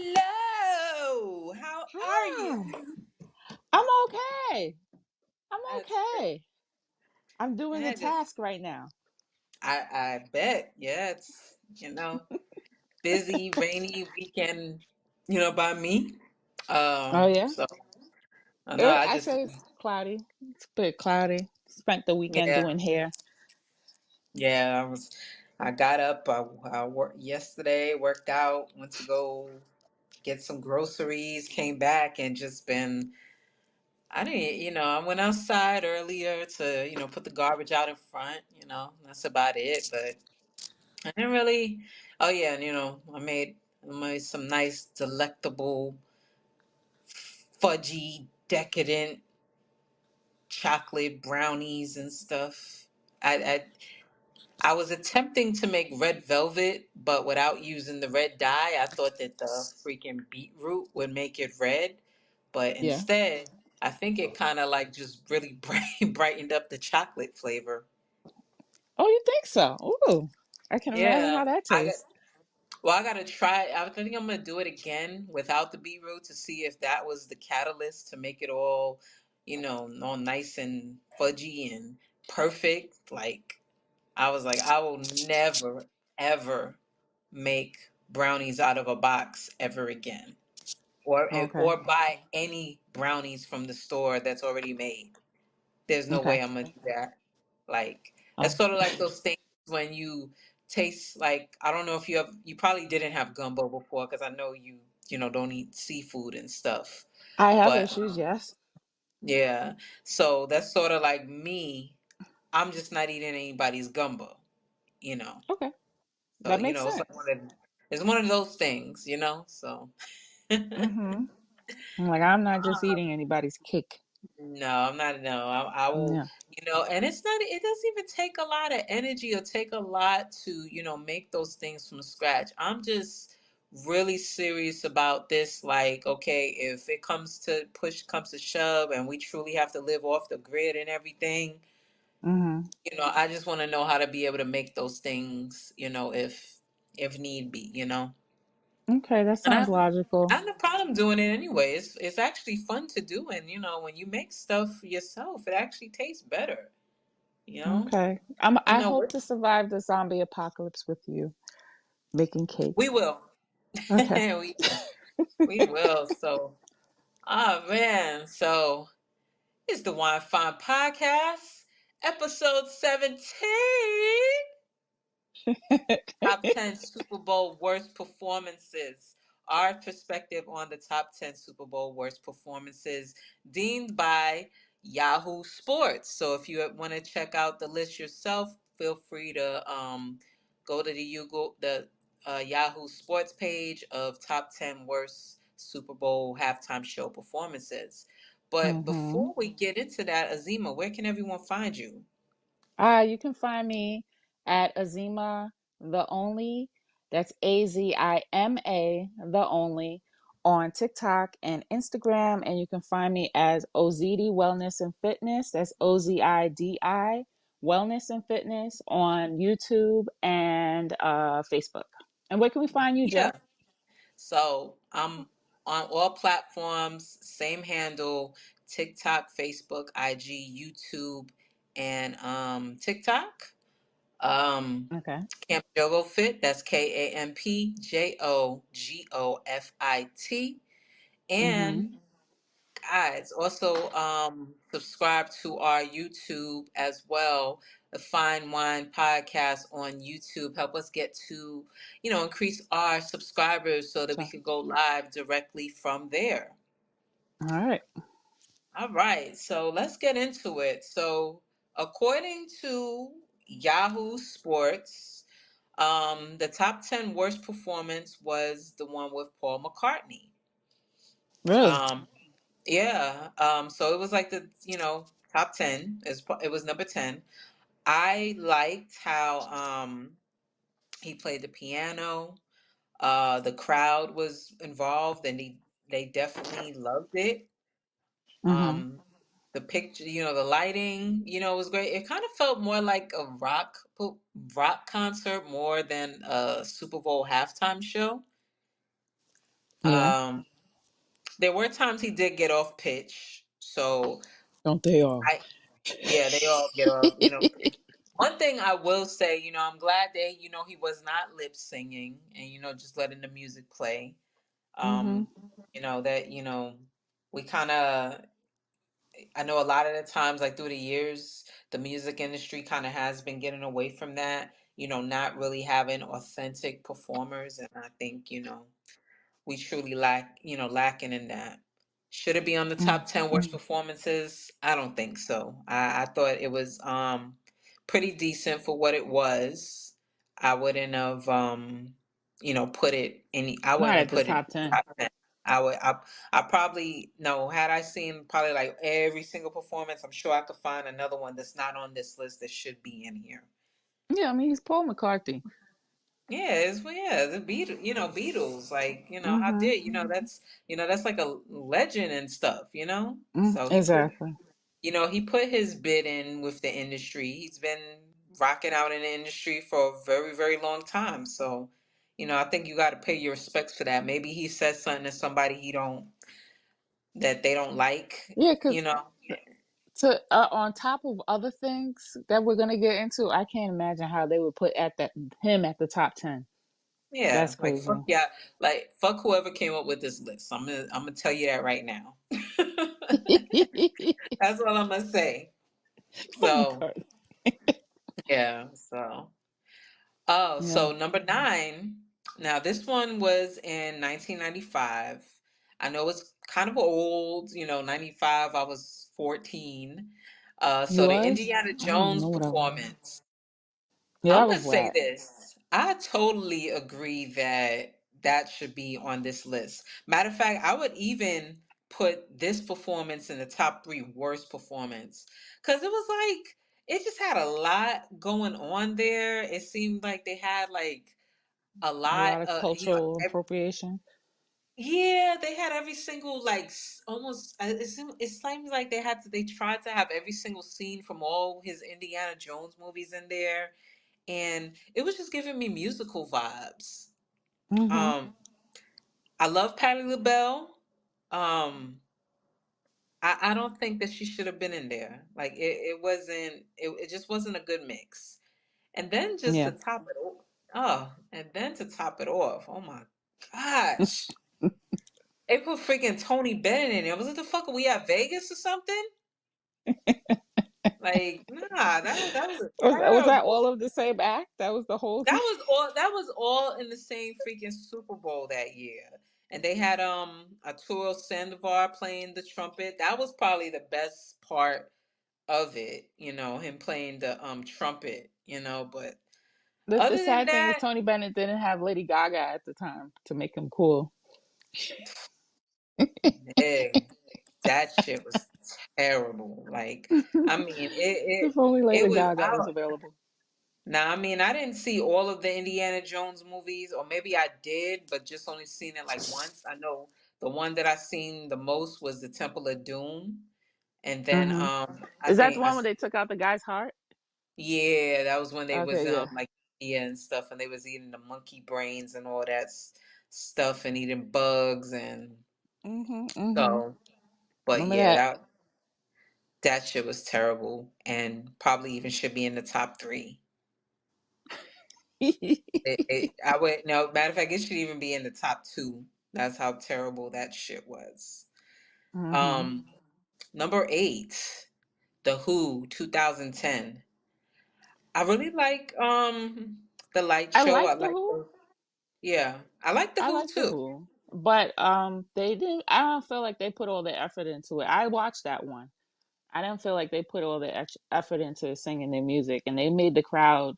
Hello. How are you? Hi. I'm okay. I'm That's good. okay. I'm doing the I just task right now. I bet. Yeah, it's busy, rainy weekend, by me. Oh yeah. So I know I I just say it's cloudy. It's a bit cloudy. Spent the weekend yeah, doing hair. yeah, I got up, I worked yesterday, worked out, went to go get some groceries, came back and just been I didn't, I went outside earlier to, put the garbage out in front, that's about it. But I didn't really. Oh yeah, and I made some nice, delectable, fudgy, decadent chocolate brownies and stuff. I I, I was attempting to make red velvet, but without using the red dye. I thought that the freaking beetroot would make it red, but Yeah. instead, I think it kind of like just really brightened up the chocolate flavor. Oh, you think so? Ooh. I can imagine Yeah, how that I got. tastes. Well, I gotta try. I think I'm gonna do it again without the beetroot to see if that was the catalyst to make it all nice and fudgy and perfect. Like I was like, I will never ever make brownies out of a box ever again, or Okay. or buy any brownies from the store that's already made. There's no Okay. way I'm gonna do that. Like that's Oh. sort of like those things when you taste like I don't know if you probably didn't have gumbo before because I know you don't eat seafood and stuff. I have But issues, yes. yeah, so that's sort of like me. I'm just not eating anybody's gumbo, you know. Okay. So That makes sense. it's one of those things. So Mm-hmm. I'm like, I'm not just eating anybody's cake. no, I'm not. No, I will. Yeah. And it's not. It doesn't even take a lot of energy or take a lot to make those things from scratch. I'm just really serious about this. Like, okay, if it comes to push comes to shove, and we truly have to live off the grid and everything, Mm-hmm. I just want to know how to be able to make those things. If need be. Okay, that And sounds I logical. have no problem doing it anyway. It's actually fun to do, and when you make stuff yourself, it actually tastes better. You know, Okay. you I know hope what? to survive the zombie apocalypse with you making We cake. will. Okay. We will. So, man. So it's the Wine Fine Podcast, episode 17. Top 10 Super Bowl worst performances. Our perspective on the top 10 Super Bowl worst performances deemed by Yahoo Sports. So if you want to check out the list yourself, feel free to go to the Yahoo Sports page of top 10 worst Super Bowl halftime show performances. But Mm-hmm. before we get into that, Azima, where can everyone find you? You can find me at Azima the Only. That's Azima the Only on TikTok and Instagram, and you can find me as Ozidi Wellness and Fitness. That's Ozidi Wellness and Fitness on YouTube and Facebook. And where can we find you, Yeah. Jeff? So I'm on all platforms, same handle, TikTok, Facebook, IG, YouTube, and TikTok. Um Okay. Camp Jogo Fit, that's KampJogofit. Mm-hmm. And guys, also subscribe to our YouTube as well, the Fine Wine Podcast on YouTube. Help us get to, increase our subscribers so that we So, can go live directly from there. all right. All right, so let's get into it. So, according to Yahoo Sports, the top 10 worst performance was the one with Paul McCartney. Really? Um, Yeah. So it was like the, top 10. It was number 10. I liked how he played the piano. The crowd was involved and they definitely loved it. Mm-hmm. Um the picture, the lighting, was great. It kind of felt more like a rock concert more than a Super Bowl halftime show. Yeah. Um, there were times he did get off pitch. So Don't they all? I, yeah, they all get off. One thing I will say, I'm glad that he was not lip singing and just letting the music play. Mhm. Um, that we kind of. I know a lot of the times, like through the years, the music industry kind of has been getting away from that. Not really having authentic performers, and I think we truly lacking in that. Should it be on the Mm. top 10 worst performances? I don't think so. I thought it was pretty decent for what it was. I wouldn't have put it any I Not wouldn't have at the put it in top the 10. top 10. I probably no, had I seen probably like every single performance, I'm sure I could find another one that's not on this list that should be in here. Yeah, I mean he's Paul McCartney. Yeah, the Beatles, Beatles, like, how Mhm. dare, that's like a legend and stuff, Mm, So exactly. he put his bid in with the industry. He's been rocking out in the industry for a very, very long time. So, I think you got to pay your respects for that. Maybe he says something to somebody that they don't like, Yeah, cuz to on top of other things that we're going to get into, I can't imagine how they would put at that him at the top 10. Yeah, That's like fuck crazy. yeah, like fuck whoever came up with this list. I'm gonna tell you that right now. That's all I'm gonna say. Paul So McCartney. yeah, so Yeah. number nine. Now this one was in 1995. I know it's kind of old. 95. I was 14. You So the was? Indiana I don't even Jones know what I was. performance. Yeah, I'm that gonna was say whack. this. I totally agree that that should be on this list. Matter of fact, I would even put this performance in the top three worst performance because it was like it just had a lot going on there. It seemed like they had like a A lot lot of of cultural appropriation. yeah, they had every single like almost it seems like they tried to have every single scene from all his Indiana Jones movies in there, and it was just giving me musical vibes. Mhm. Um, I love Patti LaBelle. Um, I don't think that she should have been in there. Like it wasn't. It just wasn't a good mix. And then just to Yeah. top it off, oh my gosh, they put freaking Tony Bennett in there. Was it the fuck? Are we at Vegas or something? Like nah, that was a Was that terrible. all of the same act? That was the whole thing. That was all in the same freaking Super Bowl that year. And they had Arturo Sandoval playing the trumpet. That was probably the best part of it, him playing the trumpet, but The other than sad thing is that, Tony Bennett didn't have Lady Gaga at the time to make him cool. hey, that shit was terrible. Like, I mean, If only it Lady was Gaga was out. available. Now, I mean, I didn't see all of the Indiana Jones movies, or maybe I did, but just only seen it like once. I know the one that I seen the most was the Temple of Doom, and then Hmm. I Is that the think one where they took out the guy's heart? yeah, that was when they was Okay, yeah. like yeah and stuff, and they was eating the monkey brains and all that stuff, and eating bugs, and Mhm. Mhm. so, but Remember yeah, that? that shit was terrible, and probably even should be in the top three. I would no matter of fact, it should even be in the top two. That's how terrible that shit was. Mhm. Um, number eight, The Who, 2010. I really like the light I show. I like the like Who. yeah, I like The I Who like the too. Who, but they didn't. I don't feel like they put all the effort into it. I watched that one. I didn't feel like they put all the effort into singing their music, and they made the crowd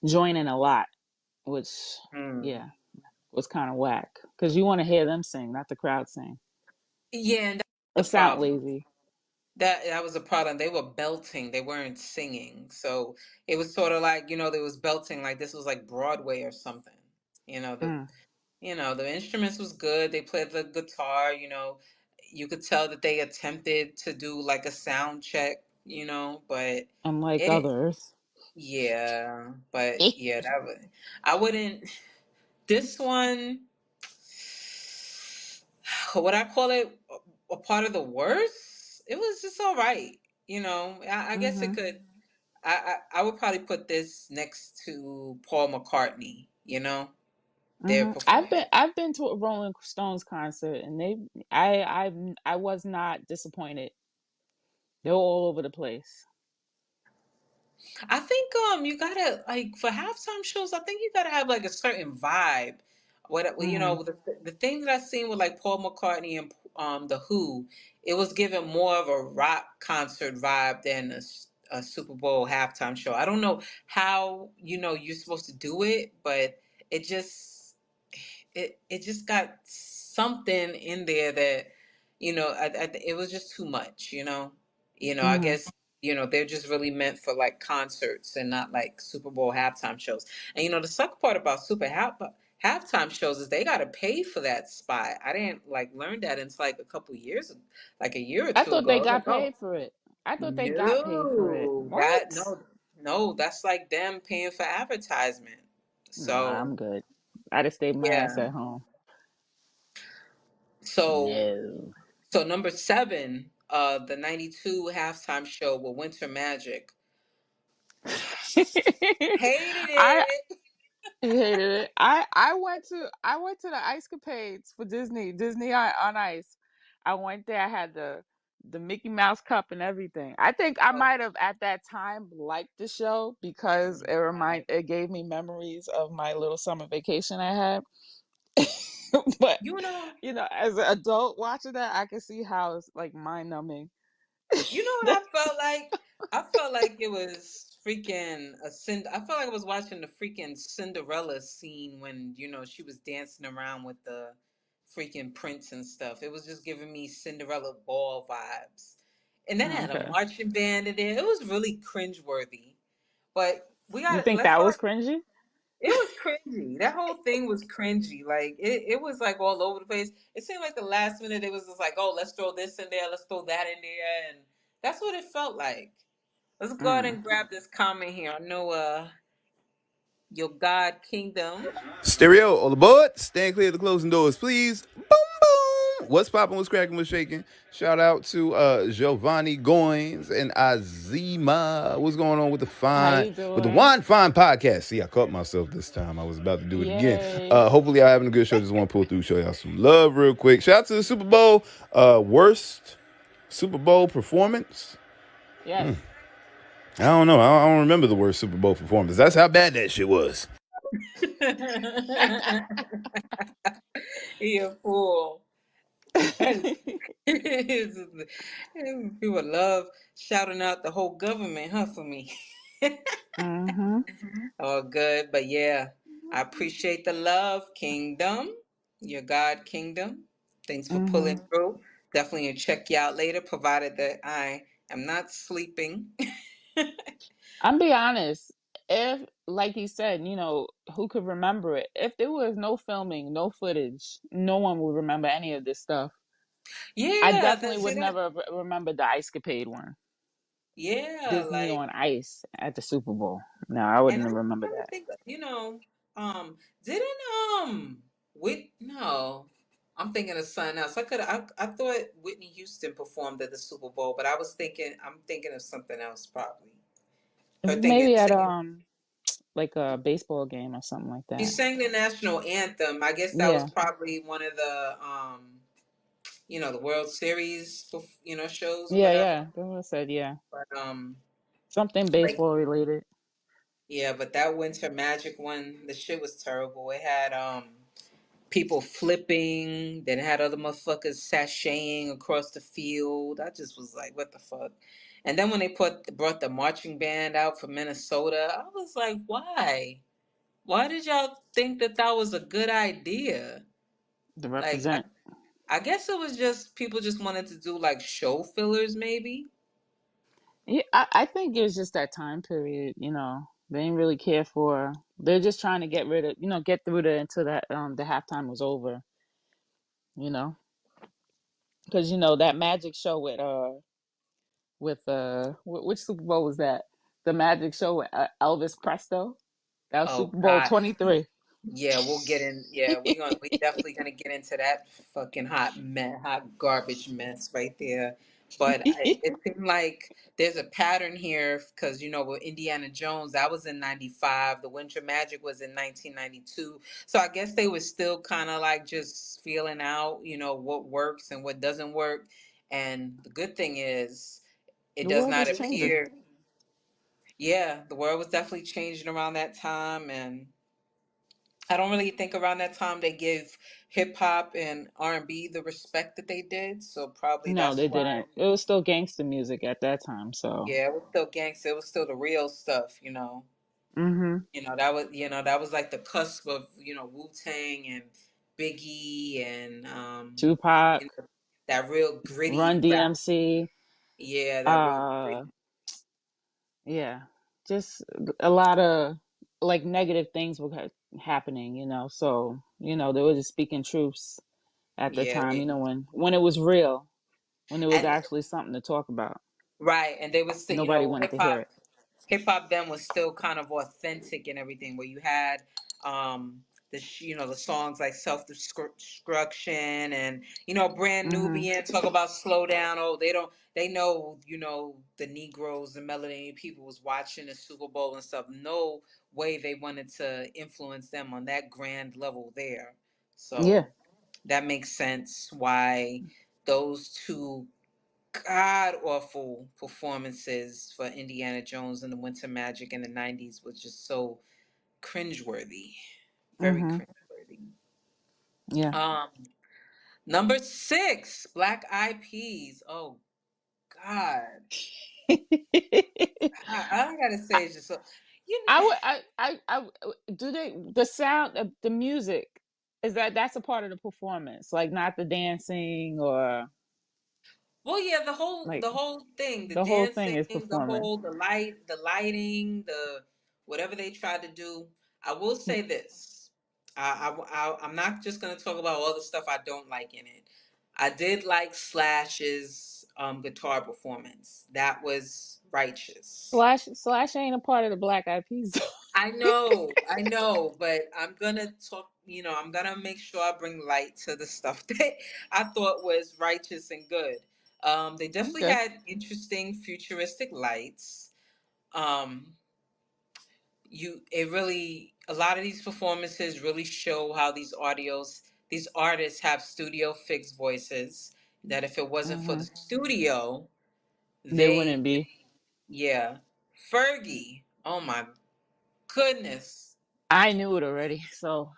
join in a lot, which Hmm. yeah was kind of whack because you want to hear them sing, not the crowd sing. Yeah, and It that's the sound problem. lazy. That was a problem. They were belting. They weren't singing. So it was sort of like, they was belting like this was like Broadway or something. You know, the Mm. the instruments was good. They played the guitar, you could tell that they attempted to do like a sound check, but Unlike it others. yeah, but yeah, I wouldn't this one Would I call it a part of the worst? It was just all right. You know, I guess it Mm-hmm. could. I would probably put this next to Paul McCartney. You know, their Mm-hmm. performance. I've been to a Rolling Stones concert, and I was not disappointed. They were all over the place. I think you gotta like for halftime shows. I think you gotta have like a certain vibe. What well, you Mm-hmm. know the thing that I seen with like Paul McCartney and the Who, it was given more of a rock concert vibe than a Super Bowl halftime show. I don't know how you're supposed to do it, but it just it just got something in there that it was just too much. I Mm-hmm. guess they're just really meant for like concerts and not like Super Bowl halftime shows. And the sucker part about halftime shows is they got to pay for that spot. I didn't like learn that until like a couple years, like a year or I two thought ago. they I was like, got oh paid for it. I thought they got paid for it. no, that What? no, that's like them paying for advertisement. Nah, So I'm good. I just stayed my ass yeah, at home. so No. so number seven, the '92 halftime show with Winter Magic. Hated I it. hated it. I went to the ice capades for Disney on Ice. I went there. I had the Mickey Mouse cup and everything. I think I Oh, might have at that time liked the show because it gave me memories of my little summer vacation I had. But you know, as an adult watching that, I can see how it's like mind numbing. what I felt like? I felt like it was freaking I felt like I was watching the freaking Cinderella scene when she was dancing around with the freaking prince and stuff. It was just giving me Cinderella ball vibes. And then it had a Okay. marching band in there. It was really cringeworthy. But You think let's that was talk. cringy? It was cringy. That whole thing was cringy. Like it was like all over the place. It seemed like the last minute it was just like, oh, let's throw this in there, let's throw that in there, and that's what it felt like. Let's go ahead Mm. and grab this comment here. I know your God Kingdom. Stereo, all aboard. Stand clear of the closing doors, please. Boom, boom. What's popping? What's cracking? What's shaking? Shout out to Jovani, Goins, and Azima. What's going on with How you the doing? Wine Fine podcast? See, I caught myself this time. I was about to do it again. Yay. Hopefully, y'all having a good show. Just want to pull through, show y'all some love real quick. Shout out to the Super Bowl. Worst Super Bowl performance. Yes. I don't know. I don't remember the worst Super Bowl performance. That's how bad that shit was. He a fool. People love shouting out the whole government, huh, for me. Mm-hmm. All good, but yeah, I appreciate the love, Kingdom, your God Kingdom. Thanks for Mm-hmm. pulling through. Definitely gonna check you out later, provided that I am not sleeping. I'm be honest. If, like you said, who could remember it? If there was no filming, no footage, no one would remember any of this stuff. I Yeah, definitely that's would it. never remember the Ice Capade one. Yeah, Disney like, on Ice at the Super Bowl. No, I and wouldn't I'm remember trying to that. think, didn't Whit no, I'm thinking of something else. I thought Whitney Houston performed at the Super Bowl, but I'm thinking of something else probably. Her thinking Maybe at singing. like a baseball game or something like She that. sang the national anthem. I guess that was Yeah. probably one of the the World Series shows or Yeah, whatever. yeah. That's what I said, yeah. But Something like baseball related. yeah, but that Winter Magic one, the shit was terrible. It had people flipping, then it had other motherfuckers sashaying across the field. I just was like, what the fuck? And then when they brought the marching band out from Minnesota, I was like, why? Why did y'all think that that was a good idea? To Like, represent. I guess it was just people just wanted to do like show fillers, maybe. Yeah, I think it's just that time period, They didn't really care for. They're just trying to get rid of, get through until that the halftime was over, you know, because that magic show with which Super Bowl was that? The magic show with Elvis Presto. That was Oh Super Bowl God, 23. Yeah, we'll get in. Yeah, we definitely gonna get into that fucking hot garbage mess right there. But it seemed like there's a pattern here because with Indiana Jones, that was in '95. The Winter Magic was in 1992. So I guess they were still kind of like just feeling out, what works and what doesn't work. And the good thing is, it The does world not was changing. appear. Yeah, the world was definitely changing around that time, and I don't really think around that time they give hip hop and R&B the respect that they did. So probably No, that's they why. didn't. It was still gangster music at that time. So, Yeah, it was still gangster. It was still the real stuff. hmm, That was like the cusp of Wu Tang and Biggie and Tupac, that real Run gritty rap. DMC, Yeah, that real uh, gritty. yeah, just a lot of like negative things were happening. So they were just speaking truths at the Yeah, time. When it was real, when it was and actually something to talk about. right, and they would say, Nobody wanted to hear it. hip hop then was still kind of authentic and everything, where you had the songs like Self Destruction and Brand Hmm. Nubian talk about slow down. Oh, they know the Negroes, the melanated people was watching the Super Bowl and stuff. No way they wanted to influence them on that grand level there. Yeah. So that makes sense why those two god awful performances for Indiana Jones and the Winter Magic in the '90s was just so cringeworthy, very Hmm. cringeworthy. Yeah. Um, Number 6, Black Eyed Peas. Oh God, I gotta say it's just so you. I would, do they, the sound of the music, that's a part of the performance, like not the dancing or Well, yeah, the whole like the whole thing, the the whole thing dancing, is the performance. whole the lighting, the whatever they tried to do. I will say this. I'm not just gonna talk about all the stuff I don't like in it. I did like Slash's guitar performance. That was righteous. Slash ain't a part of the Black Eyed Peas. I know, but I'm gonna talk, I'm gonna make sure I bring light to the stuff that I thought was righteous and good. They definitely Okay. had interesting futuristic lights. Um, a lot of these performances really show how these artists have studio fixed voices. That if it wasn't for Hmm. the studio, They they, wouldn't be. yeah, Fergie. Oh my goodness. I knew it already, so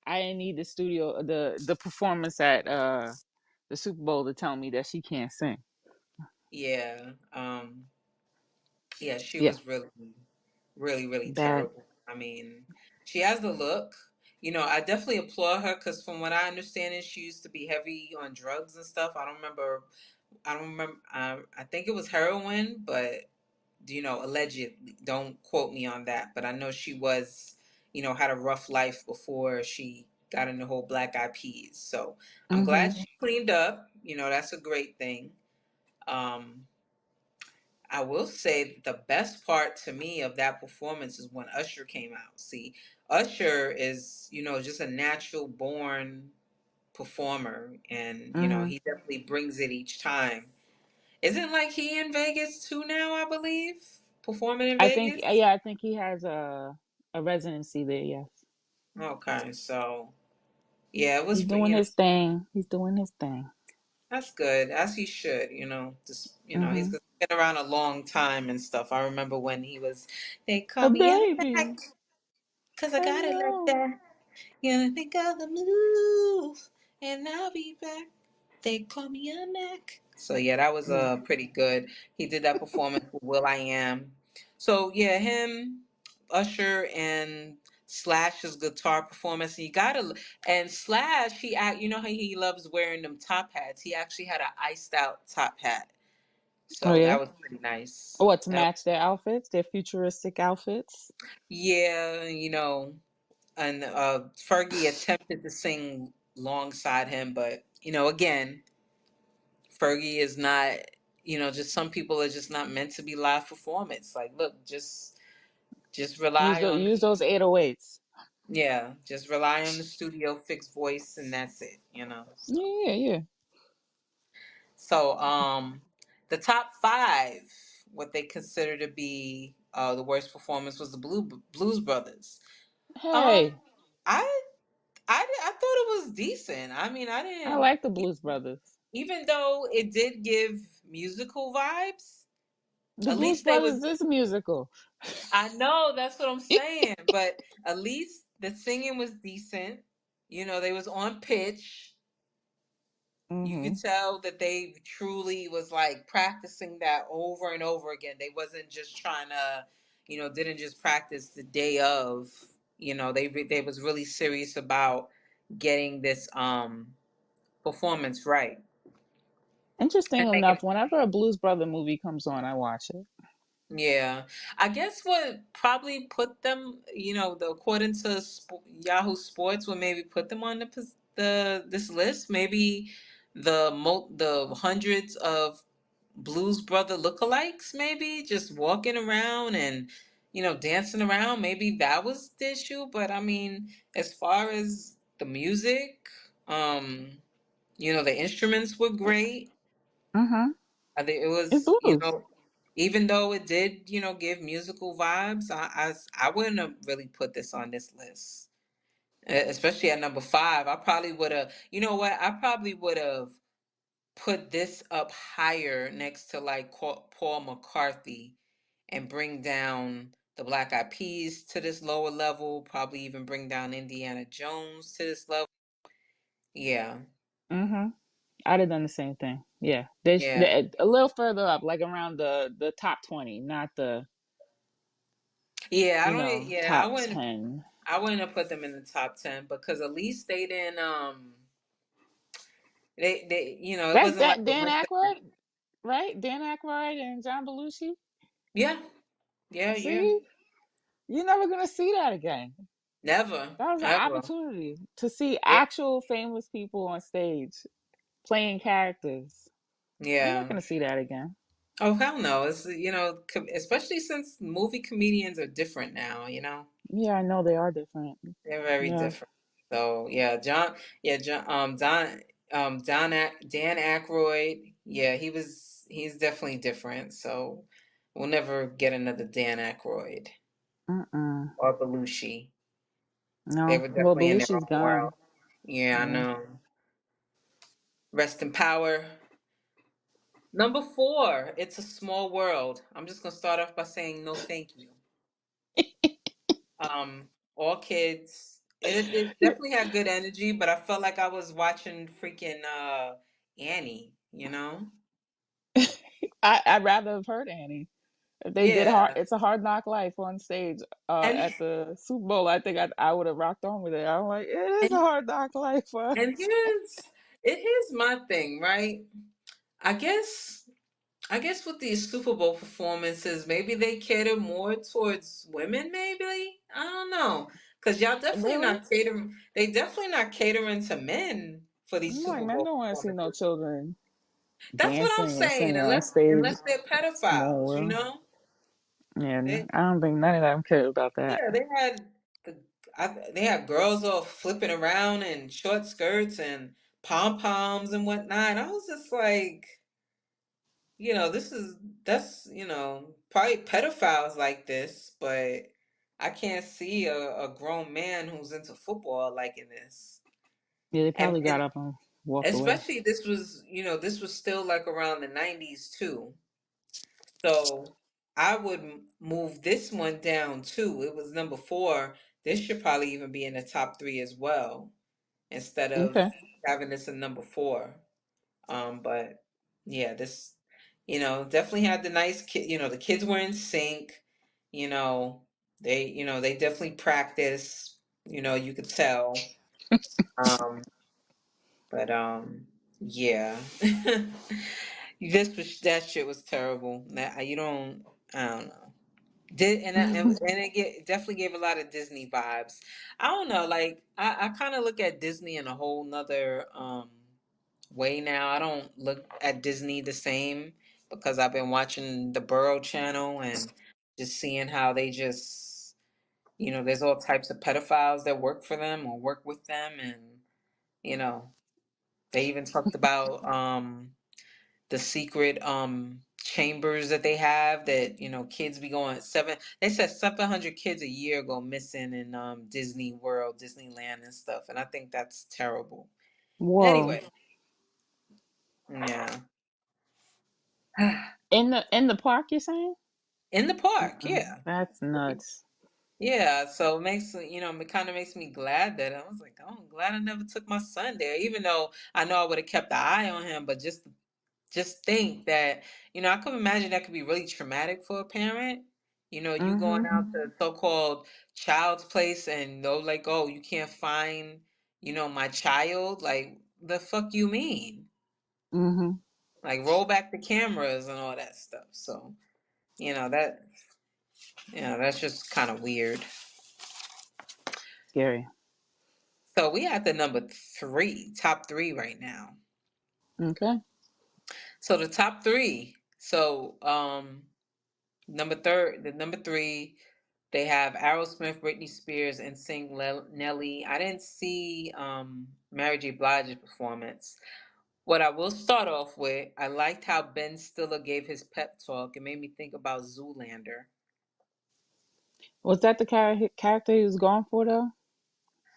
I didn't need the studio, the performance at the Super Bowl to tell me that she can't sing. Yeah. Yeah, she Yeah, was really, really, really bad. terrible. I mean, she has the look. I definitely applaud her because from what I understand, is she used to be heavy on drugs and stuff. I don't remember. I don't remember. I think it was heroin, but allegedly. Don't quote me on that. But I know she was, had a rough life before she got in the whole Black Eyed Peas. So I'm Hmm. glad she cleaned up. That's a great thing. Um, I will say the best part to me of that performance is when Usher came out. See, Usher is, just a natural born performer, and Hmm. he definitely brings it each time. Isn't like he in Vegas too now, I believe, performing in I think, Vegas? yeah, I think he has a residency there. Yes, Okay, so yeah, it he's was, doing his thing. He's doing his thing. that's good, as he should, just, he's Hmm. been around a long time and stuff. I remember when he was, they A call me on baby, back, because I I got it like know. that. Gonna think of the move, and I'll be back. They call me a Mac. So yeah, that was Yeah. pretty good. He did that performance with Will I Am. So yeah, him, Usher, and Slash's guitar performance. And you gotta and Slash, how he loves wearing them top hats. He actually had an iced out top hat. Oh So yeah. that was pretty nice. What, to match their outfits, their futuristic outfits? Yeah, and Fergie attempted to sing alongside him, but again, Fergie is not. Just some people are just not meant to be live performance. Like, look, just Use rely those on. use those 808s. Yeah, just rely on the studio fixed voice and that's it, So, Yeah, yeah, yeah. so the top five, what they consider to be the worst performance was the Blues Brothers. Um, Hey, I I thought it was decent. I mean, I I didn't, like the Blues Brothers. even though it did give musical vibes. The At Blues least they Brothers was. is a musical. I know that's what I'm saying, but at least the singing was decent. They was on pitch. You could Mm-hmm. tell that they truly was like practicing that over and over again. They wasn't just trying to, didn't just practice the day of. They was really serious about getting this performance right Interesting and making. enough, whenever a Blues Brother movie comes on, I watch it. Yeah, I guess what probably put them, according to Yahoo Sports, what maybe put them on the this list, maybe the hundreds of Blues Brother lookalikes, maybe just walking around and dancing around. Maybe that was the issue. But I mean, as far as the music, the instruments were great. Mm-hmm. I think it It's was, blues. even though it did, give musical vibes, I wouldn't have really put this on this list. Especially at number five. I probably would have, you know what? I probably would have put this up higher next to like Paul McCarthy and bring down the Black Eyed Peas to this lower level, probably even bring down Indiana Jones to this level. Yeah. Mm-hmm. I'd have done the same thing. Yeah, they Yeah. a little further up, like around the top 20, not the Yeah, I don't yeah, top 10. I wouldn't have put them in the top 10 because at least they didn't it That's wasn't like that it Dan went to. Aykroyd, right? Dan Aykroyd and John Belushi. Yeah. Yeah, yeah. See, you're never gonna see that again. Never. That was an Ever. opportunity to see Yeah. actual famous people on stage playing characters. You're not Yeah. gonna see that again. Oh hell no. It's especially since movie comedians are different now. Yeah, I know they are different. They're very Yeah. different. So yeah, John Dan Aykroyd, yeah, he's definitely different. So we'll never get another Dan Aykroyd Mm-mm. or Belushi. They No. were Well, definitely in their Belushi's own gone. world. Yeah, I Yeah. know. Rest in power. Number four, It's a Small World. I'm just gonna start off by saying no thank you. All kids. It definitely had good energy, but I felt like I was watching freaking Annie. I'd rather have heard Annie. If they did hard, Yeah. it's a hard knock life on stage And at the Super Bowl. I think I would have rocked on with it. I'm like, it is a and hard knock life for and us. here's my thing, right? I guess I guess with these Super Bowl performances, maybe they cater more towards women, maybe? I don't know. Cause y'all definitely Really? not catering they definitely not catering to men for these I'm like, Super men Bowl don't want to see no performances. children That's what I'm dancing and saying, singing on stage. unless they're Small pedophiles, world. Yeah, They I don't think none of them care about that. yeah, the they had girls all flipping around in short skirts and pom poms and whatnot. I was just like, that's probably pedophiles like this, but I can't see a grown man who's into football liking this. Yeah, they And probably got up and walked away. especially this was still like around the 90s too. So I would move this one down too. It was number four. This should probably even be in the top three as well, instead of Okay. having this in number four. But yeah, this, definitely had the nice kid. The kids were in sync. You know, they definitely practice. You could tell. Um, but yeah, that shit was terrible. That you don't. I don't know. Did and definitely gave a lot of Disney vibes. I don't know, like I kind of look at Disney in a whole nother way now. I don't look at Disney the same because I've been watching the Burrow channel and just seeing how they just there's all types of pedophiles that work for them or work with them, and you know, they even talked about the secret chambers that they have that kids be going seven. They said 700 kids a year go missing in Disney World, Disneyland, and stuff, and I think that's terrible. Whoa. Anyway, yeah. In the park, you're saying? In the park, yeah. That's nuts. Yeah, so it makes it kind of makes me glad that I was like, oh, I'm glad I never took my son there, even though I know I would have kept an eye on him. But just think that I could imagine that could be really traumatic for a parent. You going Mm-hmm. out to so-called child's place and they're like, oh, you can't find my child. Like, the fuck you mean? Mm-hmm. Like, roll back the cameras and all that stuff. So that that's just kind of weird. Scary. So we at the number three, top three right now. Okay. So the top three. So the number three, they have Aerosmith, Britney Spears, and Sing Nelly. I didn't see Mary J. Blige's performance. What I will start off with, I liked how Ben Stiller gave his pep talk. It made me think about Zoolander. Was that the character he was going for though?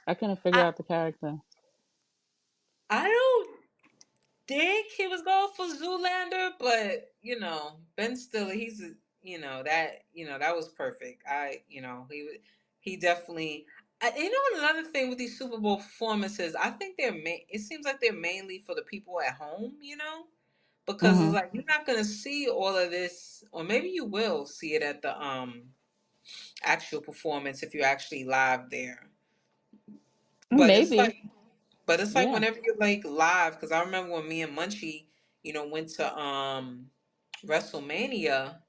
I couldn't figure I out the character. I don't think he was going for Zoolander, but Ben Stiller, he's that was perfect. He definitely. Another thing with these Super Bowl performances, I think it seems like they're mainly for the people at home, because it's Mm-hmm. like you're not gonna see all of this, or maybe you will see it at the actual performance if you're actually live there. But it's Maybe. like Yeah. whenever you're like live, because I remember when me and Munchie, went to WrestleMania,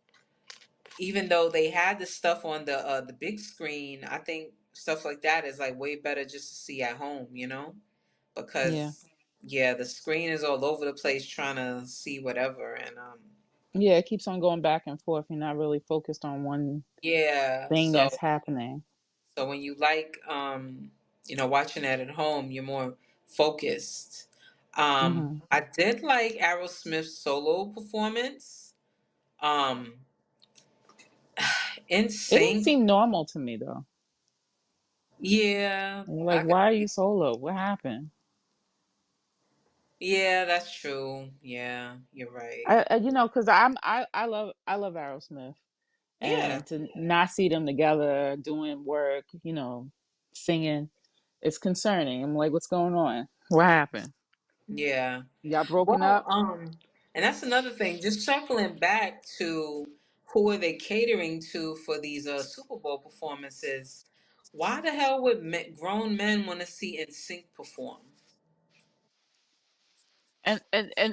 even though they had the stuff on the big screen, I think stuff like that is like way better just to see at home, Yeah. because yeah, the screen is all over the place trying to see whatever, and Yeah. It keeps on going back and forth. You're not really focused on one yeah, thing that's happening. so when you like watching that at home, you're more focused. Mm-hmm. I did like Aerosmith's solo performance. Um in It didn't sync. seem normal to me though. Yeah, And you're like, I could why are you see. solo? What happened? Yeah, that's true. Yeah, you're right. Because I love Aerosmith, Yeah, and to not see them together doing work, singing, it's concerning. I'm like, what's going on? What happened? yeah. Y'all broken Well, up? and that's another thing. Just circling back to who are they catering to for these Super Bowl performances? Why the hell would grown men want to see NSYNC perform? And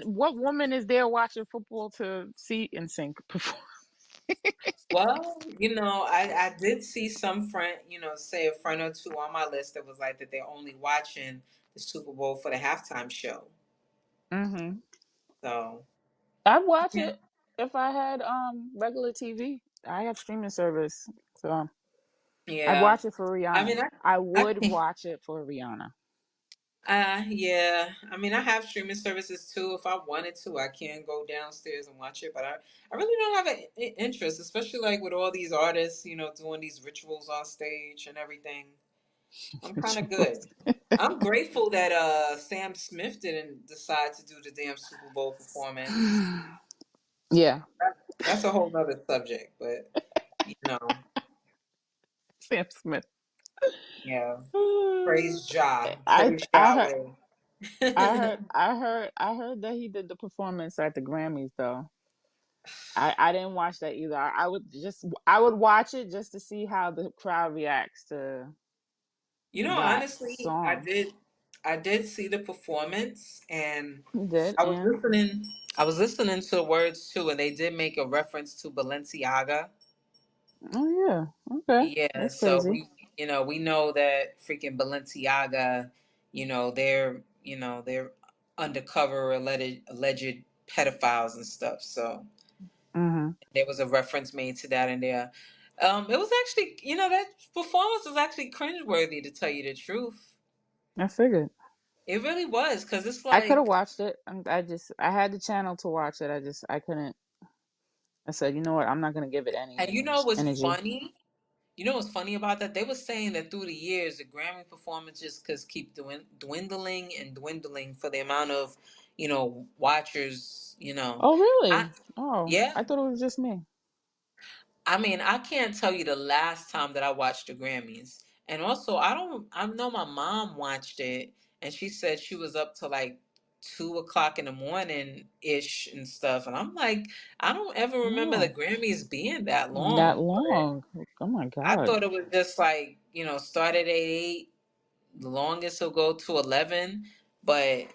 what woman is there watching football to see NSYNC perform? Well, I did see some friend, say a friend or two on my list that was like that they're only watching the Super Bowl for the halftime show. Mm-hmm. So, I'd watch yeah, it if I had regular TV. I have streaming service, so I'd yeah. watch it for I mean, Rihanna. I I would can't. watch it for Rihanna. Yeah. I mean, I have streaming services too. If I wanted to, I can go downstairs and watch it. But I really don't have an interest, especially like with all these artists, doing these rituals on stage and everything. I'm kind of good. I'm grateful that Sam Smith didn't decide to do the damn Super Bowl performance. Yeah, That's a whole nother subject, but you know, Sam Smith. yeah. Praise Jah. I Praise I heard Yahweh. I heard that he did the performance at the Grammys though. I didn't watch that either. I would watch it just to see how the crowd reacts to that Honestly, song. I did see the performance, and He did, I was and listening I was listening to the words too, and they did make a reference to Balenciaga. oh yeah, okay, Yeah, that's so crazy. we know that freaking Balenciaga, they're undercover alleged pedophiles and stuff. So Hmm. there was a reference made to that in there. It was actually, that performance was actually cringeworthy, to tell you the truth. I figured. It really was, because it's I could have like, watched it. I had the channel to watch it. I couldn't. I said, you know what? I'm not gonna give it any and you know what's energy. funny? You know what's funny about that? They were saying that through the years, the Grammy performances could keep dwindling and dwindling for the amount of, watchers. Oh, I really? Oh, yeah. I thought it was just me. I mean, I can't tell you the last time that I watched the Grammys. And also, I know my mom watched it and she said she was up to like 2 o'clock in the morning ish and stuff. And I'm like, I don't ever remember the Oh, Grammys being that that long. But long? Oh my I God. thought it was just like, start at 8, the longest will go to 11. But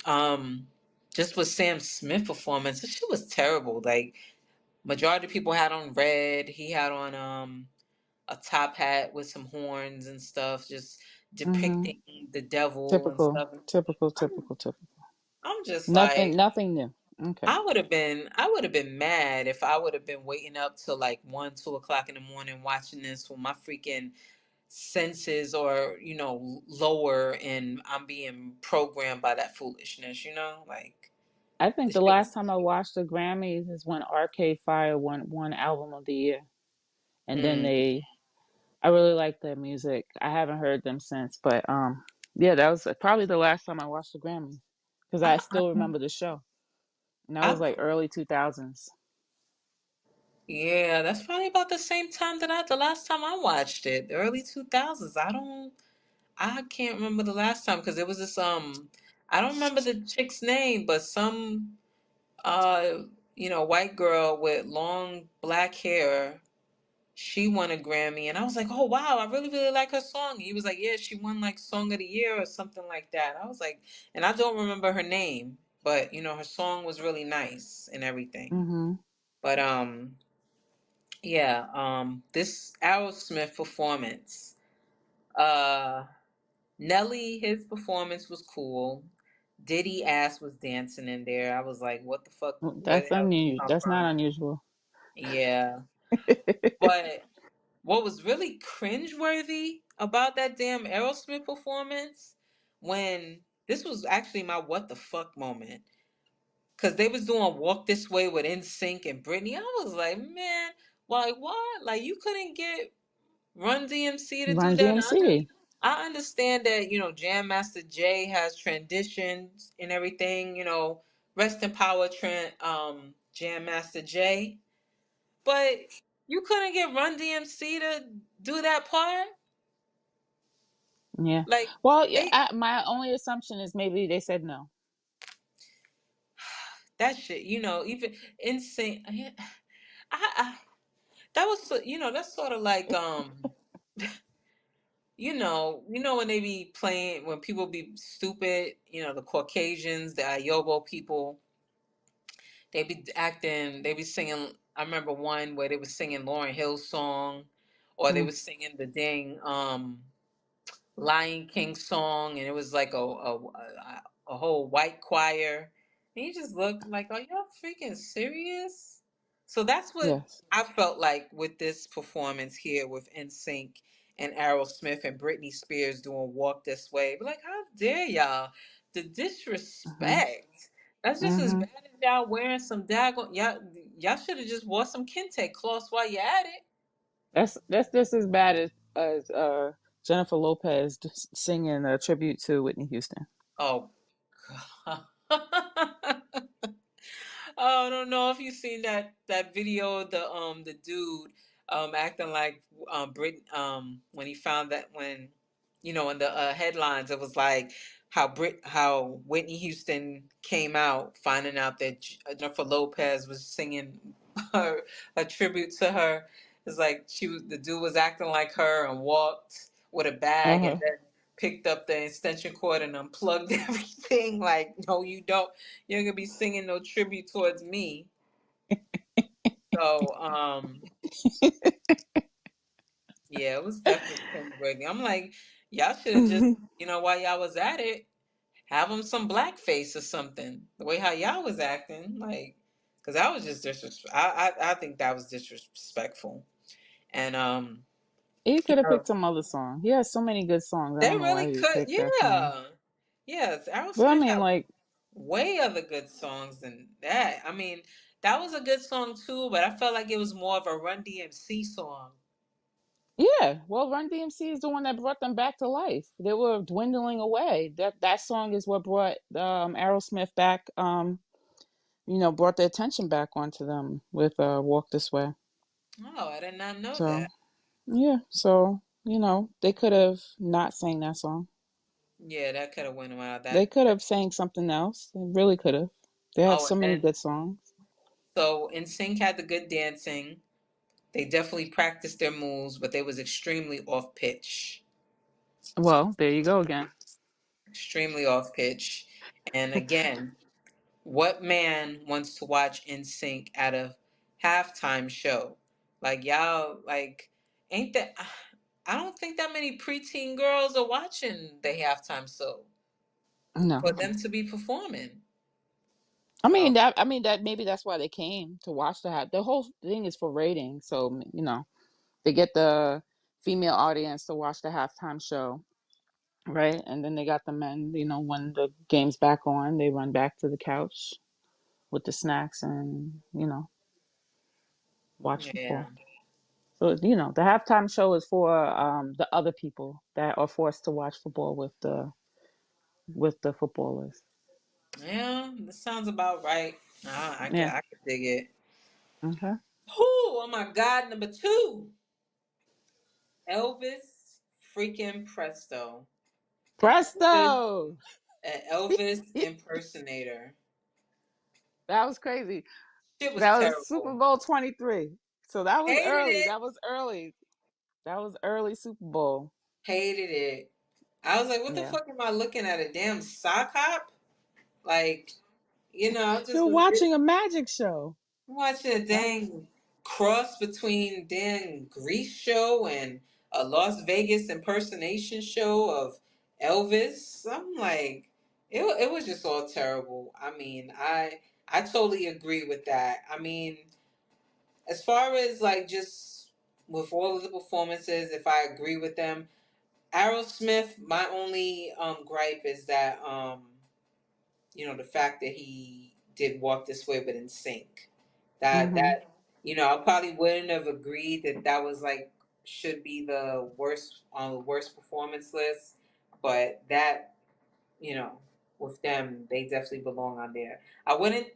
um, just with Sam Smith performance, this shit was terrible. Like, majority of people had on red. He had on a top hat with some horns and stuff, just Mm-hmm. depicting the devil and Typical. stuff. Typical. I'm, Typical. Typical. I'm just Nothing. like, Nothing new. Okay. I would have been mad if I would have been waiting up till like 1, 2 o'clock in the morning watching this when my freaking senses are, lower and I'm being programmed by that foolishness, like I think this the shit was. last time I watched the Grammys is when Arcade Fire won Album of the Year, and then Mm. I really like their music. I haven't heard them since, but yeah, that was probably the last time I watched the Grammys because I I, still I, remember the show, and that was I like early 2000s. Yeah, that's probably about the same time the last time I watched it, the early 2000s. I can't remember the last time because it was this I don't remember the chick's name, but some uh white girl with long black hair. She won a Grammy, and I was like, oh wow, I really really like her song. He was like, yeah, she won like Song of the Year or something like that. I was like, and I don't remember her name, but her song was really nice and everything. Mm-hmm. But yeah, this Aerosmith performance. Uh Nelly, his performance was cool. Diddy ass was dancing in there. I was like, what the fuck? Where That's the hell did he unusual. come That's not from? unusual. Yeah. But what was really cringeworthy about that damn Aerosmith performance, when this was actually my what the fuck moment. Cause they was doing Walk This Way with NSYNC and Britney. I was like, man, like what? Like you couldn't get Run DMC to do Run that. DMC. I understand that Jam Master Jay has transitioned and everything. Rest in power, Jam Master Jay. But you couldn't get Run DMC to do that part. Yeah. Like Well, yeah. they My only assumption is maybe they said no. that shit. Even insane. I that was that's sort of like when they be playing, when people be stupid, the Caucasians, the Ayobo people, they be singing. I remember one where they was singing Lauryn Hill's song, or they Mm, was singing the dang Lion King song, and it was like a whole white choir, and you just look like, are y'all freaking serious? So that's what yes. I felt like with this performance here with NSYNC and Aerosmith and Britney Spears doing "Walk This Way." But like, how dare y'all? The Mm-hmm. disrespect. That's just as Mm-hmm. bad as y'all wearing some daggone. Y'all should have just wore some kente cloths while you at it. That's just as bad as Jennifer Lopez singing a tribute to Whitney Houston. Oh God. Oh, I don't know if you seen that video of the dude acting like Brit when he found that, when in the headlines it was like how Whitney Houston came out finding out that Jennifer Lopez was singing her a tribute to her. It's like the dude was acting like her and walked with a bag and Uh-huh. then picked up the extension cord and unplugged everything. Like, no, you don't. You're gonna be singing no tribute towards me. So, yeah, it was definitely cringeworthy. I'm like, y'all should have just, while y'all was at it, have them some blackface or something. The way how y'all was acting, like, because that was just disrespect. I think that was disrespectful. And He you could have know, picked some other song. He has so many good songs. I they don't know really why he could, picked that song. yeah. Yes, But I Aerosmith mean, had like, way other good songs than that. I mean, that was a good song too, but I felt like it was more of a Run DMC song. yeah. Well, Run DMC is the one that brought them back to life. They were dwindling away. That song is what brought Aerosmith back. Brought the attention back onto them with "Walk This Way." Oh, I did not know So that. yeah. So they could have not sang that song. Yeah, that could have went around They that. could have sang something else. They really could have. They have Oh, so and many then good songs. so NSYNC had the good dancing. They definitely practiced their moves, but they was extremely off pitch. Well, there you go again. Extremely off pitch. And again, what man wants to watch NSYNC at a halftime show? Like y'all, like ain't that? I don't think that many preteen girls are watching the halftime show for No. them to be performing. Oh, I mean that maybe that's why they came to watch the whole thing is for ratings. So, they get the female audience to watch the halftime show, right? And then they got the men, when the game's back on, they run back to the couch with the snacks and, watch yeah, football. So, the halftime show is for the other people that are forced to watch football with the footballers. yeah. That sounds about right. Yeah. I could dig it. Okay. Oh my God, number two, Elvis freaking Presto, an Elvis, Presto. an Elvis impersonator. That was crazy. Shit was That was Super terrible. Bowl 23. So that was Hated early. it. That was early. That was early Super Bowl. Hated it. I was like, what the Yeah. fuck am I looking at? A damn sock hop? Like, I'm just You're watching a magic show. watching a That dang cross between dang Grease show and a Las Vegas impersonation show of Elvis. I'm like, it was just all terrible. I mean, I totally agree with that. I mean, as far as like just with all of the performances, if I agree with them, Aerosmith, my only gripe is that the fact that he did Walk This Way but in sync. mhm. I probably wouldn't have agreed that that was like should be the worst on the worst performance list, but that, you know, with them, they definitely belong on there. I wouldn't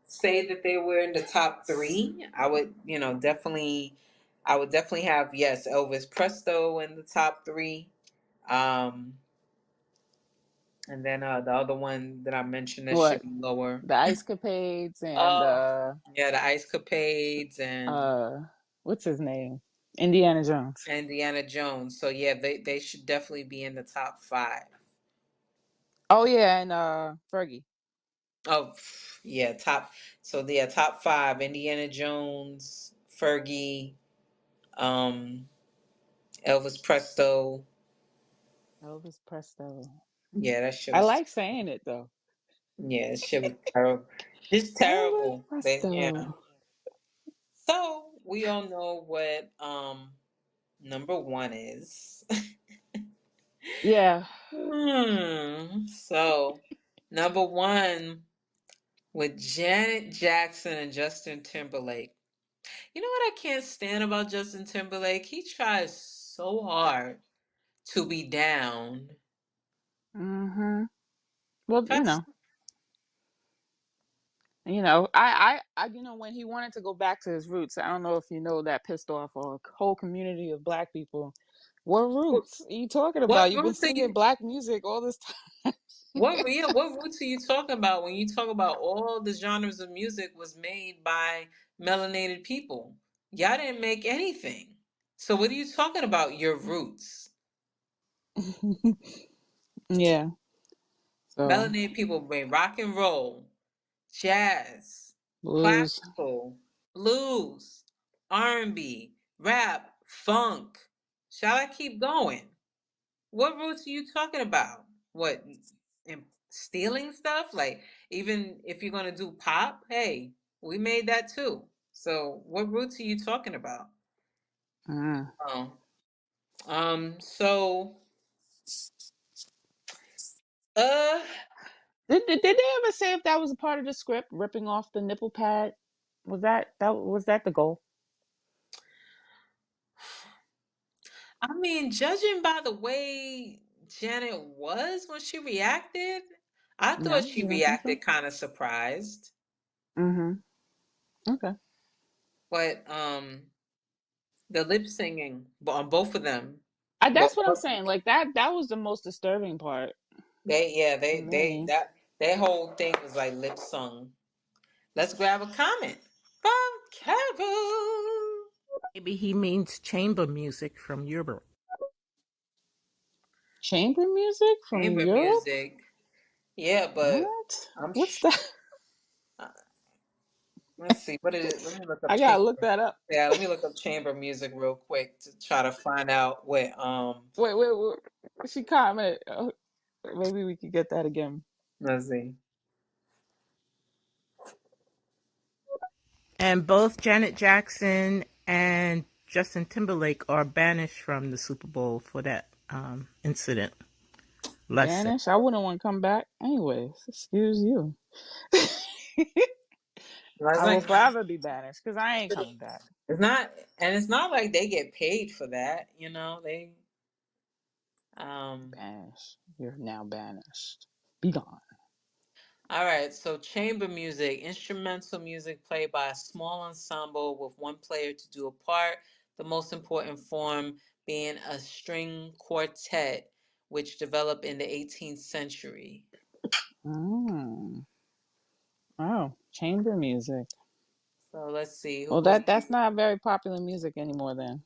say that they were in the top three. I would definitely have, yes, Elvis Presto in the top three. Um, and then the other one that I mentioned that should What? be lower. The Ice Capades and Oh, yeah, the Ice Capades and uh what's his name? Indiana Jones. Indiana Jones. So yeah, they should definitely be in the top five. Oh yeah, and Fergie. Oh, yeah, top. So yeah, top five: Indiana Jones, Fergie, um, Elvis Presto. Elvis Presto. Yeah, that shit I was. like saying it though. Yeah, that shit was terrible. Just Elvis terrible. But yeah. Presto. So we all know what number one is. Yeah. So number one with Janet Jackson and Justin Timberlake. You know what I can't stand about Justin Timberlake? He tries so hard to be down. Mhm. Well, Tries, when he wanted to go back to his roots, I don't know if that pissed off a whole community of black people. What roots are you talking about? what You've been roots are singing you? black music all this time. What roots are you talking about when you talk about all the genres of music was made by melanated people? Y'all didn't make anything. So what are you talking about? Your roots. Yeah. So Melanated people bring rock and roll, jazz, blues. classical, blues, R&B, rap, funk. Shall I keep going? What roots are you talking about? What, stealing stuff? Like, even if you're gonna do pop, hey, we made that too. So what roots are you talking about? Mm. Oh. So uh Did they ever say if that was a part of the script, ripping off the nipple pad? Was that the goal? I mean, judging by the way Janet was when she reacted, I thought No, she you don't think so? reacted kind of surprised. Mm-hmm. Okay. But the lip singing on both of them. Well, That's what I'm saying. Like that was the most disturbing part they yeah, for they me. that their whole thing was like lip sung. Let's grab a comment from Kevin. Maybe he means chamber music from Europe. Chamber music from Chamber Europe? music. Yeah, but What? I'm What's sh- that? uh, let's see. What is it? Let me look up I gotta look chamber. that up. Yeah, let me look up chamber music real quick to try to find out what Wait. She commented. Maybe we could get that again. let's see. And both Janet Jackson and Justin Timberlake are banished from the Super Bowl for that incident. Lesson. Banish? I wouldn't want to come back. Anyways, excuse you. I was I will like, forever be banished because I ain't coming back. it's not, and it's not like they get paid for that, you know. They um Banished. You're now banished. Be gone. All right, so chamber music, instrumental music played by a small ensemble with one player to do a part, the most important form being a string quartet, which developed in the 18th century. Mm. Oh, chamber music. So let's see, who Well, was, that's not very popular music anymore. Then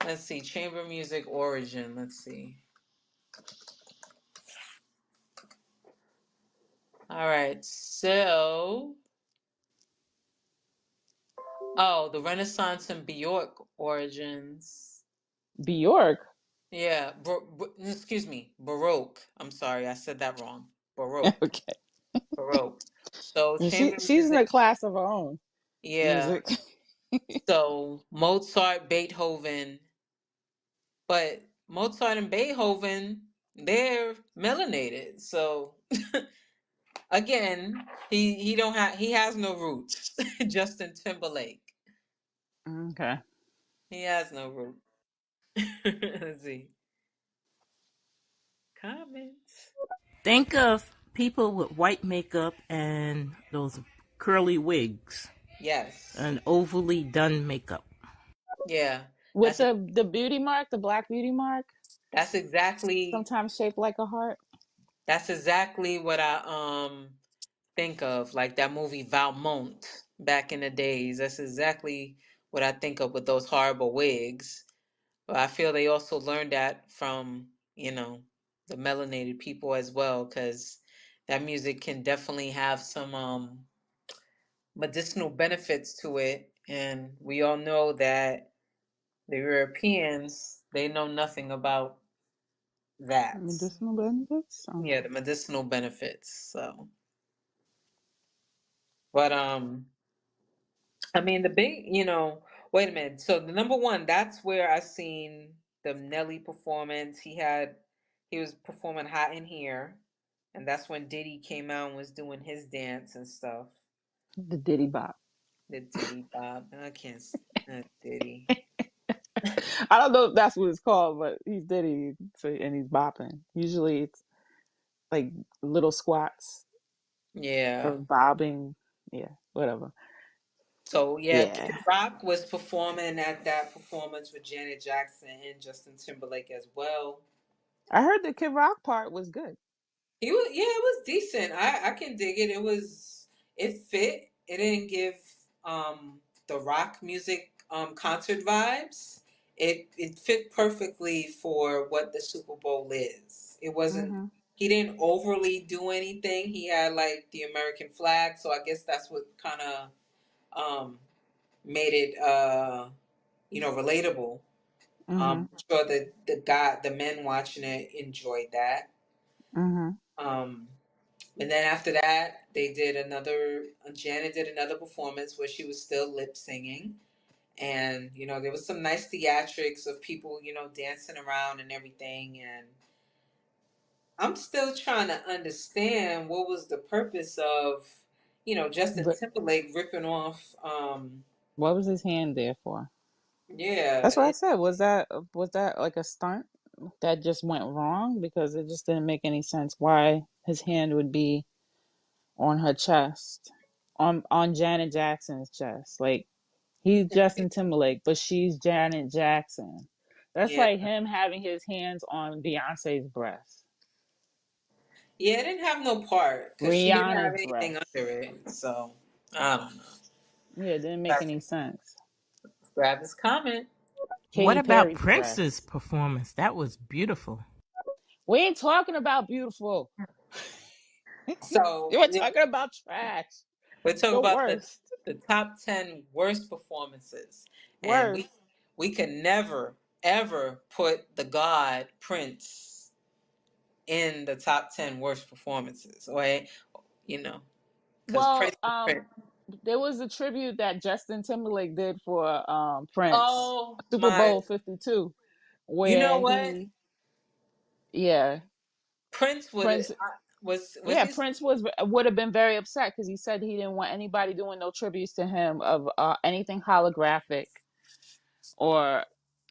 let's see, chamber music origin, let's see. All right, so, oh, the Renaissance and Bjork origins. Bjork. Yeah, excuse me, Baroque. I'm sorry, I said that wrong. Baroque. Okay, Baroque. So and chamber she's in music, a class of her own. yeah. Music. So Mozart, Beethoven, but Mozart and Beethoven, they're melanated. So again, he has no roots. Justin Timberlake, Okay. he has no roots. Let's see comments. Think of people with white makeup and those curly wigs Yes, and overly done makeup. yeah. With That's the beauty mark, the black beauty mark, that's exactly sometimes shaped like a heart. that's exactly what I think of, like that movie Valmont back in the days. That's exactly what I think of with those horrible wigs. But I feel they also learned that from, the melanated people as well, because that music can definitely have some medicinal benefits to it. And we all know that the Europeans, they know nothing about that. Medicinal benefits. Yeah, Okay. the medicinal benefits. So, but I mean, the big, wait a minute. So the number one, that's where I seen the Nelly performance. He was performing Hot in Here, and that's when Diddy came out and was doing his dance and stuff. The Diddy Bop. The Diddy Bob. I can't, Diddy. I don't know if that's what it's called, but he's Diddy, so, and he's bopping. Usually, it's like little squats or Yeah. bobbing. Yeah, whatever. So yeah, Kid Yeah, Rock was performing at that performance with Janet Jackson and Justin Timberlake as well. I heard the Kid Rock part was good. He was, yeah, it was decent. I can dig it. It fit. It didn't give the rock music concert vibes. It fit perfectly for what the Super Bowl is. It wasn't Hmm. He didn't overly do anything. He had like the American flag, so I guess that's what kind of um made it relatable. Hmm. I'm sure that the men watching it enjoyed that. Hmm. Um And then after that, Janet did another performance where she was still lip singing. And there was some nice theatrics of people dancing around and everything. And I'm still trying to understand what was the purpose of Justin But Timberlake ripping off. what was his hand there for? Yeah, That's what I said. Was that like a stunt that just went wrong because it just didn't make any sense why his hand would be on her chest, on Janet Jackson's chest. Like he's Justin Timberlake, but she's Janet Jackson. That's yeah, like him having his hands on Beyonce's breast, yeah. It didn't have no part because she didn't have Rihanna's anything breast. under it. So I don't know. Yeah, it didn't make Let's any sense. grab this comment. What Katy about Perry's Prince's breast. performance? That was beautiful. We ain't talking about beautiful. So You were talking about trash. we're talking The about worst. the top 10 worst performances, and we Worst. we can never ever put the God Prince in the top 10 worst performances. Right? Because Well, Prince is Prince. there was a tribute that Justin Timberlake did for Prince, Oh Super my! Bowl 52, You know where what? he, yeah, Prince Prince, was yeah, he? Prince would have been very upset because he said he didn't want anybody doing no tributes to him of anything holographic or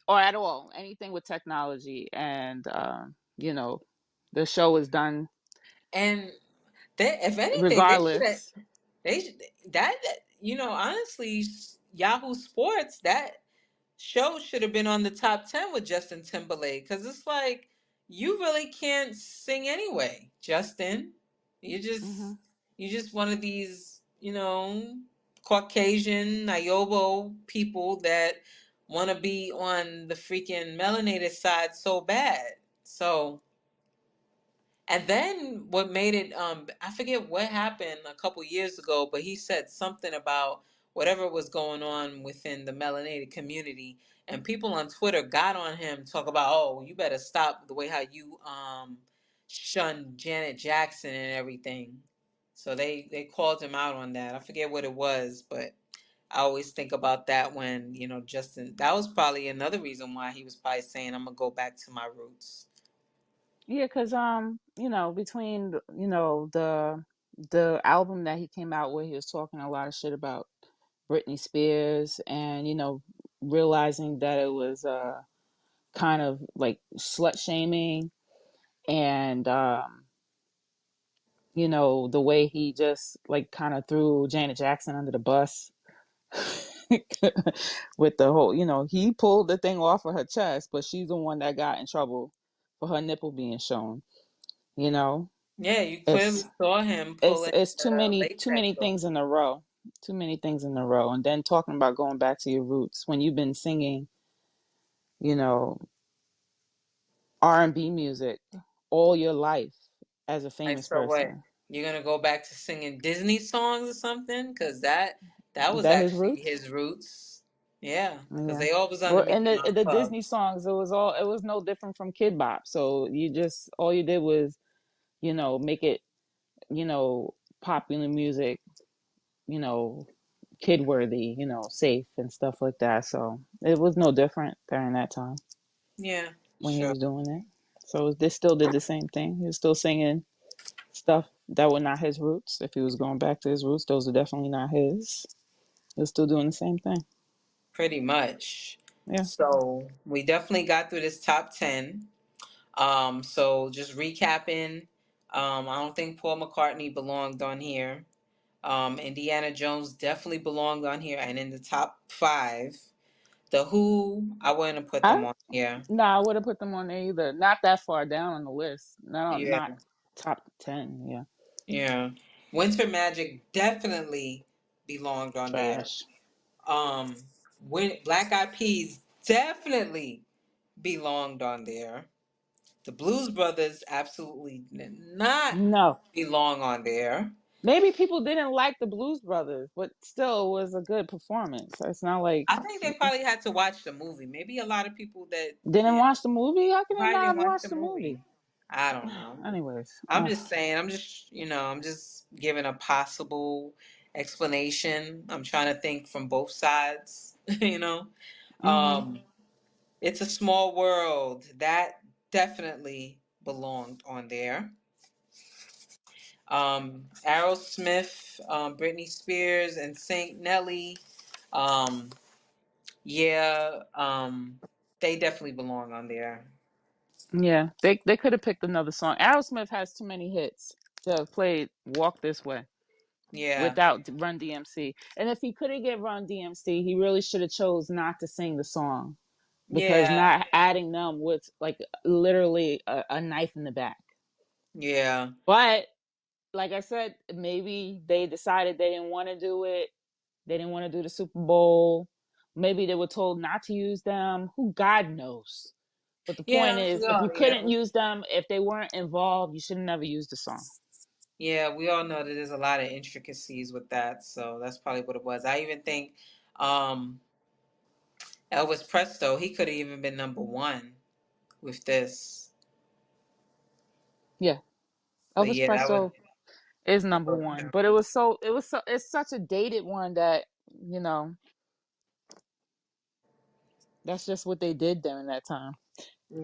or at all anything with technology, and you know, the show was done And if anything, they should have. regardless. They should, honestly, Yahoo Sports, that show should have been on the top 10 with Justin Timberlake, because it's like you really can't sing anyway, Justin. You Hmm. just you just one of these Caucasian Niobo people that want to be on the freaking melanated side so bad. So, and then what made it, I forget what happened a couple years ago, but he said something about whatever was going on within the melanated community, and people on Twitter got on him, talk about, oh, you better stop the way how you shunned Janet Jackson and everything. So they called him out on that. I forget what it was, but I always think about that when, Justin, that was probably another reason why he was probably saying, I'm gonna go back to my roots. Yeah, because between the album that he came out with, he was talking a lot of shit about Britney Spears, and realizing that it was kind of like slut shaming, and the way he just like kind of threw Janet Jackson under the bus with the whole, he pulled the thing off of her chest, but she's the one that got in trouble for her nipple being shown. You know, Yeah, you clearly it's saw him it's pulling it's too the many too latex many off. things in a row. Too many things in a row. And then talking about going back to your roots when you've been singing, you know, R&B music all your life as a Like, famous so what? person. You're gonna go back to singing Disney songs or something? Cause that Is was that his actually roots? his roots. Yeah, cause Yeah. they all was on the Well, Mickey and Mouse the Club. Disney songs, it was no different from Kid Bop. So you just all you did was, make it, popular music, you know, kid worthy, safe and stuff like that. So it was no different during that time Yeah, when he sure. was doing it. So they still did the same thing. He was still singing stuff that were not his roots. If he was going back to his roots, those are definitely not his. He was still doing the same thing. Pretty much. Yeah. So we definitely got through this top 10. So just recapping, I don't think Paul McCartney belonged on here. Indiana Jones definitely belonged on here and in the top five. The Who, I wouldn't put them I on here. No, I would have put them on there either. Not that far down on the list. Yeah, Not top 10. Yeah. yeah. Winter Magic definitely belonged on there. Trash. Um, when Black Eyed Peas definitely belonged on there. The Blues Brothers absolutely did not No. belong on there. Maybe people didn't like the Blues Brothers, but still it was a good performance. It's not like I think they probably had to watch the movie. Maybe a lot of people that didn't watch the movie. How can they probably not didn't have watch the watched the movie. movie? I don't know. Anyways, I'm just saying, I'm just giving a possible explanation. I'm trying to think from both sides you know. Mm-hmm. It's a Small World. That definitely belonged on there. Aerosmith, Britney Spears, and Saint Nelly. Um, yeah, they definitely belong on there. Yeah, they could have picked another song. Aerosmith has too many hits to have played "Walk This Way" Yeah, without Run DMC. And if he couldn't get Run DMC, he really should have chose not to sing the song because yeah, not adding them was like literally a knife in the back. yeah, But like I said, maybe they decided they didn't want to do it. They didn't want to do the Super Bowl. Maybe they were told not to use them. Who God knows. But the point yeah. is, if you couldn't use them, if they weren't involved, you should have never used the song. Yeah, we all know that there's a lot of intricacies with that, so that's probably what it was. I even think um, Elvis Presto, he could have even been number one with this. Yeah, But Elvis yeah, that was. Presto is number one, but it's such a dated one that you know that's just what they did during that time.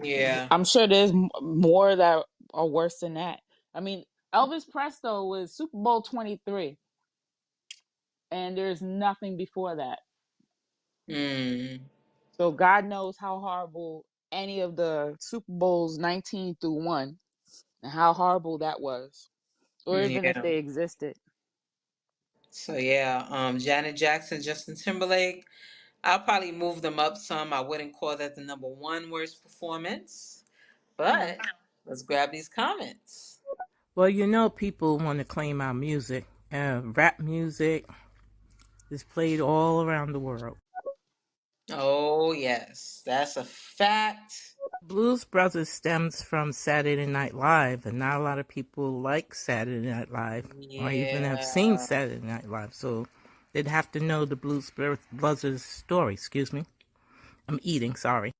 Yeah. I'm sure there's more that are worse than that. I mean, Elvis Presto was Super Bowl 23, and there's nothing before that. Mm, So God knows how horrible any of the Super Bowls 19 through 1 and how horrible that was, or even if yeah. they existed. So yeah, Janet Jackson, Justin Timberlake. I'll probably move them up some. I wouldn't call that the number one worst performance, Yeah. but let's grab these comments. Well, you know, people want to claim our music. Rap music is played all around the world. Oh yes, that's a fact. Blues Brothers stems from Saturday Night Live, and not a lot of people like Saturday Night Live or even have seen Yeah, Saturday Night Live, so they'd have to know the Blues Brothers story. Excuse me. I'm eating, sorry.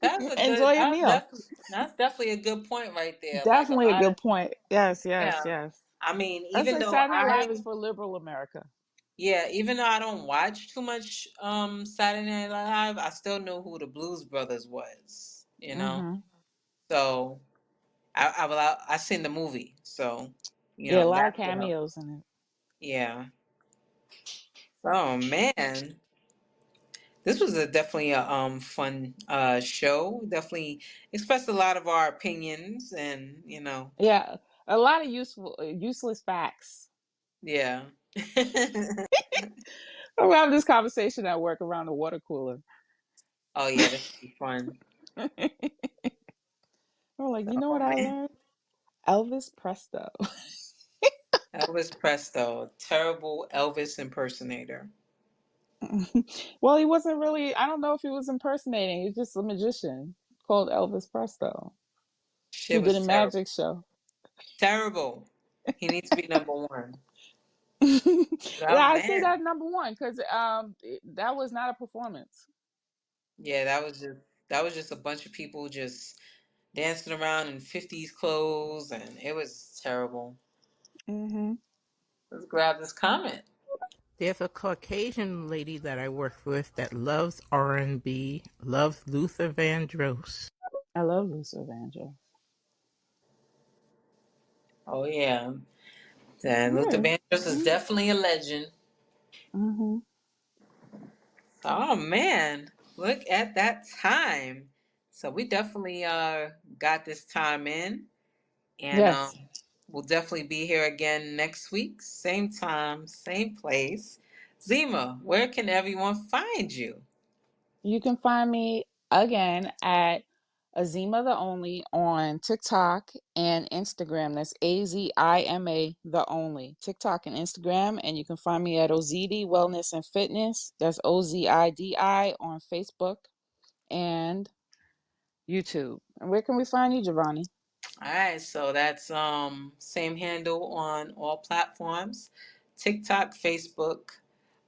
that's a good. Enjoy your meal. That's definitely a good point right there. Like a Definitely a lot of good point. Yes, yes, yeah. yes. I mean, I even say though Saturday Night Live is for liberal America. even though I don't watch too much Saturday Night Live, I still know who the Blues Brothers was. You know, Mm-hmm. so I seen the movie, so Yeah, a lot of that's what I. cameos in it. Yeah. Oh man, this was definitely a fun show. Definitely expressed a lot of our opinions, and Yeah, a lot of useless facts. yeah. We have this conversation at work around the water cooler. Oh yeah, this would be fun. We're like, you know Oh what I man, learned? Elvis Presto. Elvis Presto, terrible Elvis impersonator. Well, he wasn't really. I don't know if he was impersonating. He's just a magician called Elvis Presto who Shit did a was terrible. magic show. Terrible. He needs to be number one. Oh I say man. that number one because that was not a performance. Yeah, that was just a bunch of people just dancing around in 50s clothes, and it was terrible. Hmm. Let's grab this comment. There's a Caucasian lady that I work with that loves R&B, loves Luther Vandross. I love Luther Vandross. Oh yeah. And Luther Yeah. Vandross is definitely a legend. Mm-hmm. Oh man, look at that time. So we definitely got this time in, and Yes. we'll definitely be here again next week, same time, same place. Zima, where can everyone find you? You can find me again at Azima the Only on TikTok and Instagram. That's Azima the Only. TikTok and Instagram. And you can find me at Ozidi Wellness and Fitness. That's Ozidi on Facebook and YouTube. And where can we find you, Jovani? All right, so that's same handle on all platforms: TikTok, Facebook,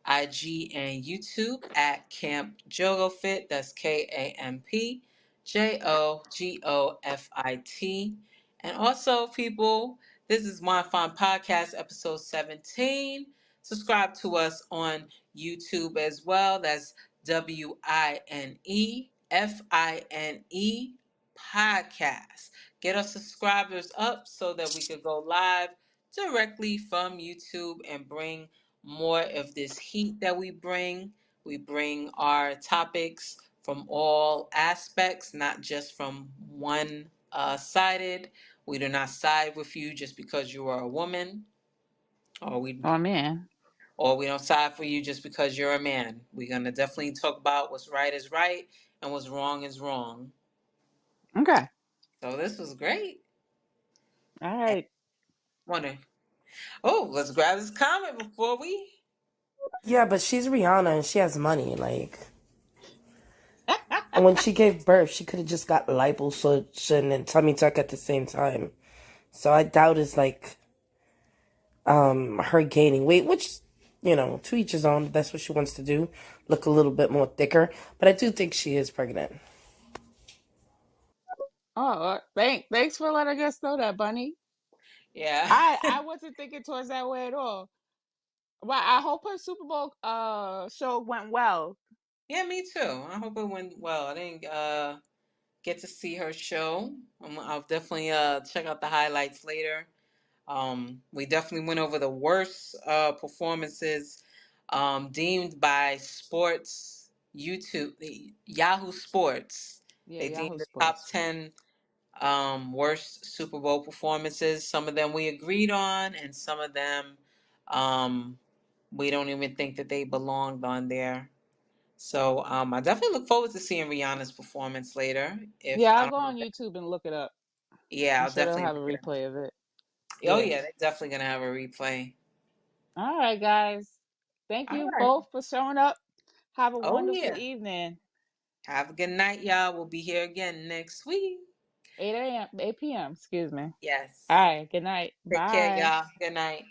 IG, and YouTube at Camp Jogo Fit. That's KampJogofit. And also, people, this is WINEFINE Podcast, episode 17. subscribe to us on YouTube as well. That's WINEFINE podcast. Get our subscribers up so that we could go live directly from YouTube and bring more of this heat that we bring. We bring our topics from all aspects, not just from one sided. We do not side with you just because you are a woman, or Oh man. we don't side for you just because you're a man. We're gonna definitely talk about what's right is right and what's wrong is wrong. Okay. So this was great. All And right. wonder, oh, let's grab this comment before we. Yeah, but she's Rihanna and she has money. Like, and when she gave birth, she could have just got liposuction and tummy tuck at the same time. So I doubt it's like her gaining weight, which, to each his own. That's what she wants to do. Look a little bit more thicker. But I do think she is pregnant. Oh, thanks for letting us know that, Bunny. Yeah. I wasn't thinking towards that way at all. Well, I hope her Super Bowl show went well. Yeah, me too. I hope it went well. I didn't get to see her show. I'll definitely check out the highlights later. We definitely went over the worst performances deemed by sports YouTube, Yahoo Sports. Yeah, They deemed Yahoo the top Sports. 10 worst Super Bowl performances. Some of them we agreed on, and some of them um, we don't even think that they belonged on there. So I definitely look forward to seeing Rihanna's performance later. If Yeah, I I'll go don't know, on YouTube and look it up. yeah, I'm I'll sure they'll definitely have a look it up. replay of it. Oh Yeah. yeah, they're definitely gonna have a replay. All right, guys. Thank All you right. both for showing up. Have a Oh wonderful yeah. evening. Have a good night, y'all. We'll be here again next week. 8 a.m., 8 p.m., excuse me. All Yes. right, good night. Take care, Bye. y'all. Good night.